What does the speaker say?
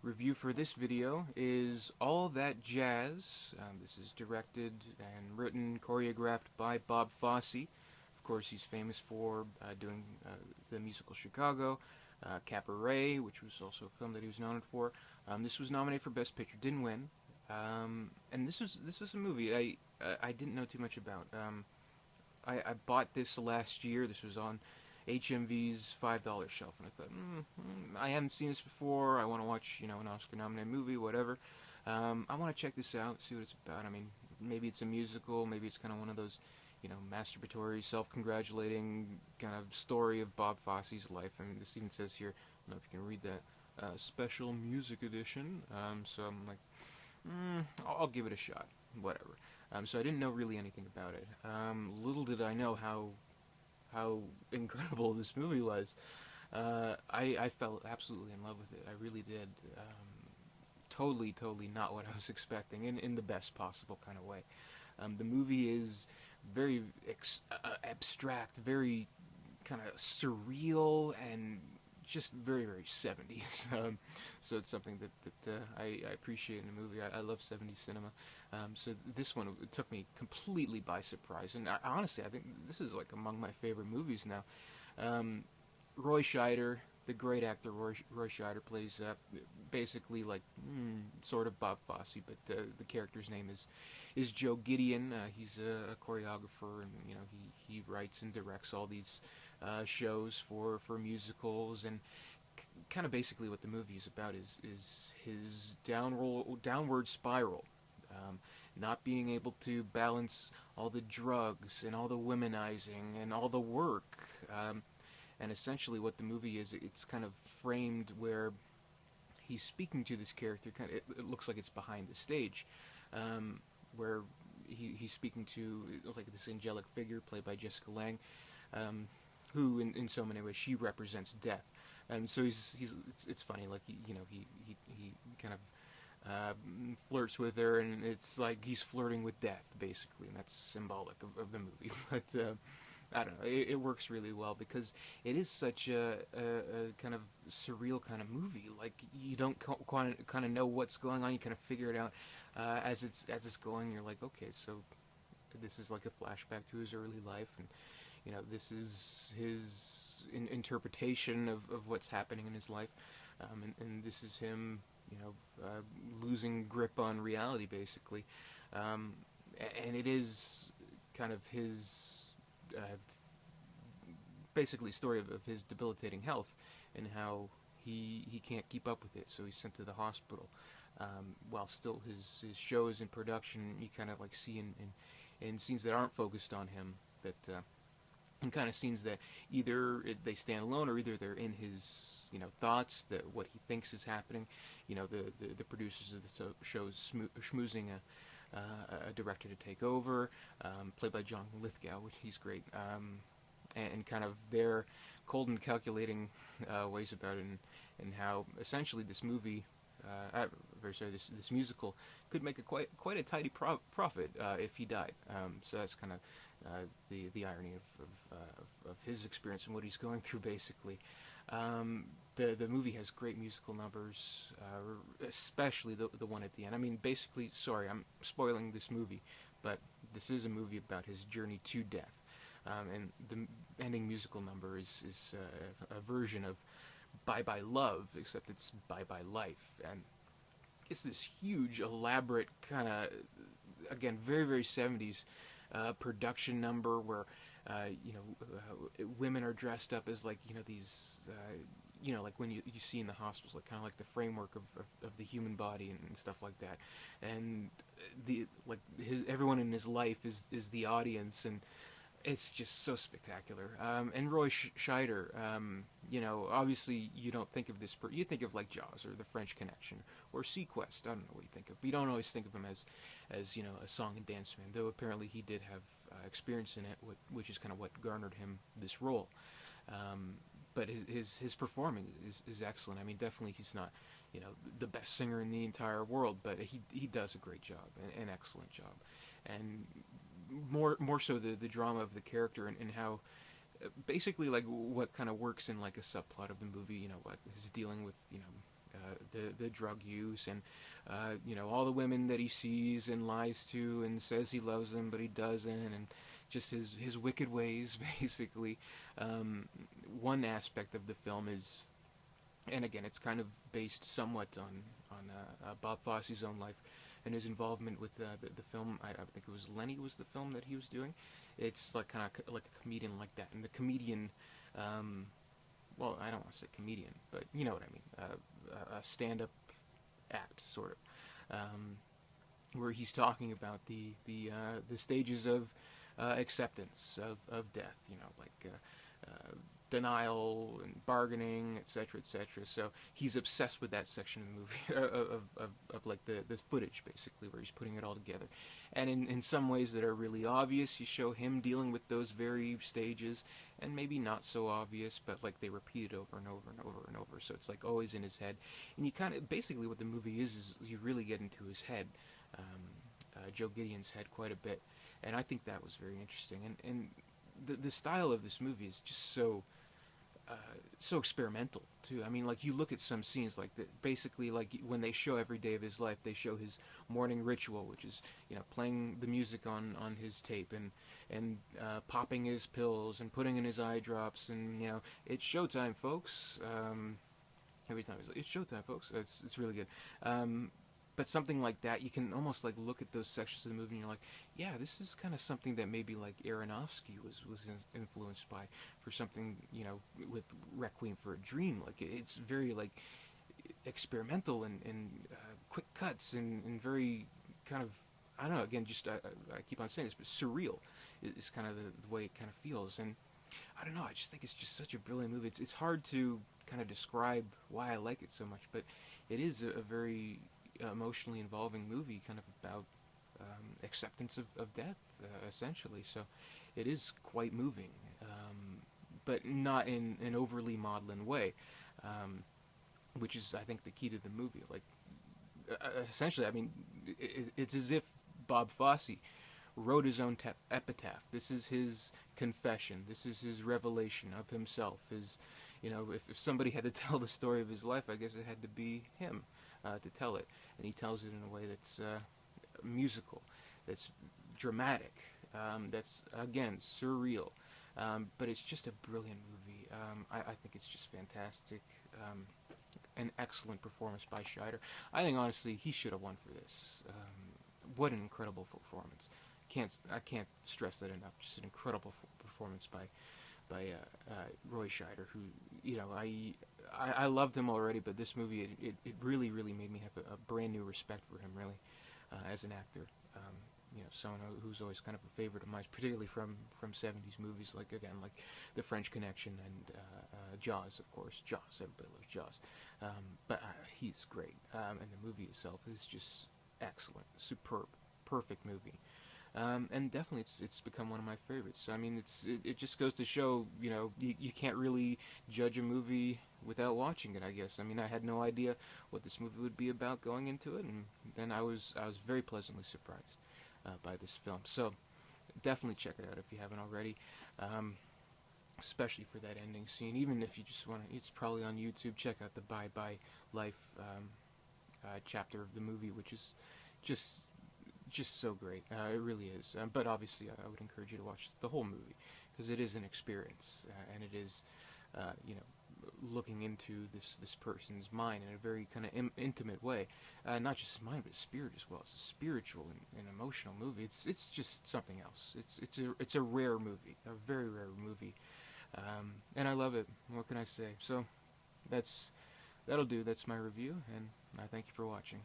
review for this video is All That Jazz. This is directed and written, choreographed by Bob Fosse. Of course, he's famous for doing the musical Chicago, Cabaret, which was also a film that he was nominated for. This was nominated for Best Picture, didn't win. And this was a movie I didn't know too much about. I bought this last year. This was on HMV's $5 shelf, and I thought, I haven't seen this before. I want to watch, an Oscar-nominated movie, whatever. I want to check this out, see what it's about. I mean, maybe it's a musical, maybe it's kind of one of those, masturbatory, self-congratulating kind of story of Bob Fosse's life. I mean, this even says here, I don't know if you can read that, special music edition. So I'm like, I'll give it a shot, whatever. So I didn't know really anything about it. Little did I know how incredible this movie was. I fell absolutely in love with it. I really did. Totally not what I was expecting, in the best possible kind of way. The movie is very abstract, very kind of surreal, and just very 70s. So it's something that I appreciate in a movie. I love 70s cinema. So this one took me completely by surprise, and honestly, I think this is like among my favorite movies now. Roy Scheider, the great actor Roy Scheider, plays basically like sort of Bob Fosse, but the character's name is Joe Gideon. He's a choreographer, and he writes and directs all these shows for musicals, and kind of basically what the movie is about is his downward spiral. Not being able to balance all the drugs and all the womanizing and all the work. And essentially what the movie is, it's kind of framed where he's speaking to this character. It looks like it's behind the stage, where he's speaking to like this angelic figure played by Jessica Lange, who in so many ways she represents death. And so it's funny, like he kind of flirts with her, and it's like he's flirting with death basically, and that's symbolic of the movie. But I don't know, it works really well because it is such a kind of surreal kind of movie. Like you don't kind of know what's going on. You kind of figure it out as it's going. You're like, okay, so this is like a flashback to his early life, and this is his interpretation of what's happening in his life, and this is him, losing grip on reality, basically, and it is kind of his basically story of his debilitating health and how he can't keep up with it, so he's sent to the hospital. While still his show is in production, you kind of like see in scenes that aren't focused on him, that and kind of scenes that either they stand alone or either they're in his thoughts, that what he thinks is happening. The producers of the show is schmoozing a director to take over, played by John Lithgow, which he's great, and kind of their cold and calculating ways about it, and how essentially this movie, this musical could make quite a tidy profit if he died. So that's kind of the irony of his experience and what he's going through, basically. The movie has great musical numbers, especially the one at the end. I mean, basically, sorry, I'm spoiling this movie, but this is a movie about his journey to death. And the ending musical number is a version of Bye Bye Love, except it's Bye Bye Life. And it's this huge, elaborate kind of, again, very 70s production number where, women are dressed up as like, these, like when you see in the hospitals, like kind of like the framework of the human body and stuff like that. And everyone in his life is the audience, and it's just so spectacular. And Roy Scheider, obviously you don't think of this, you think of like Jaws or The French Connection or Sequest. I don't know what you think of, but you don't always think of him as a song and dance man, though apparently he did have experience in it, which is kind of what garnered him this role. But his performing is excellent. I mean, definitely he's not, the best singer in the entire world, but he does a great job, an excellent job. And more so the drama of the character, and how basically like what kind of works in like a subplot of the movie, what he's dealing with, the drug use, and all the women that he sees and lies to and says he loves them but he doesn't, and just his wicked ways basically. One aspect of the film is, and again, it's kind of based somewhat on Bob Fosse's own life and his involvement with the film. I think it was Lenny was the film that he was doing. It's like kind of like a comedian like that, and the comedian, well, I don't want to say comedian, but you know what I mean, a stand-up act sort of, where he's talking about the stages of acceptance of death, like denial and bargaining, etc., etc. So he's obsessed with that section of the movie of like the footage basically, where he's putting it all together. And in some ways that are really obvious, you show him dealing with those very stages, and maybe not so obvious, but like they repeat it over and over and over and over. So it's like always in his head, and you kind of basically what the movie is you really get into his head, Joe Gideon's head quite a bit, and I think that was very interesting. And the style of this movie is just so experimental too. I mean, like you look at some scenes, like basically like when they show every day of his life, they show his morning ritual, which is playing the music on his tape and popping his pills and putting in his eye drops, and it's showtime, folks. Every time he's like, it's showtime, folks. It's really good. But something like that, you can almost like look at those sections of the movie and you're like, yeah, this is kind of something that maybe like Aronofsky was influenced by for something, with Requiem for a Dream. Like it's very like experimental and quick cuts and very kind of, I don't know, again, just I keep on saying this, but surreal is kind of the way it kind of feels. And I don't know, I just think it's just such a brilliant movie. It's hard to kind of describe why I like it so much, but it is a very emotionally involving movie, kind of about acceptance of death, essentially. So it is quite moving, but not in an overly maudlin way, which is, I think, the key to the movie. Like, essentially, I mean, it's as if Bob Fosse wrote his own epitaph. This is his confession. This is his revelation of himself. If somebody had to tell the story of his life, I guess it had to be him to tell it. And he tells it in a way that's musical, that's dramatic, that's, again, surreal. But it's just a brilliant movie. I think it's just fantastic. An excellent performance by Scheider. I think, honestly, he should have won for this. What an incredible performance. I can't stress that enough. Just an incredible performance by Roy Scheider, who, I loved him already, but this movie, it really, really made me have a brand new respect for him, really, as an actor. Someone who's always kind of a favorite of mine, particularly from 70s movies, like The French Connection and Jaws, of course. Jaws, everybody loves Jaws. But he's great, and the movie itself is just excellent, superb, perfect movie. And definitely, it's become one of my favorites. So, I mean, it just goes to show, you can't really judge a movie without watching it, I guess. I mean, I had no idea what this movie would be about going into it, and then I was very pleasantly surprised by this film. So, definitely check it out if you haven't already, especially for that ending scene. Even if you just want to, it's probably on YouTube. Check out the Bye Bye Life chapter of the movie, which is just so great. It really is. But obviously, I would encourage you to watch the whole movie, because it is an experience, and it is, looking into this person's mind in a very kind of intimate way. Not just his mind, but his spirit as well. It's a spiritual and emotional movie. It's just something else. It's a rare movie, a very rare movie, and I love it. What can I say? So that'll do. That's my review, and I thank you for watching.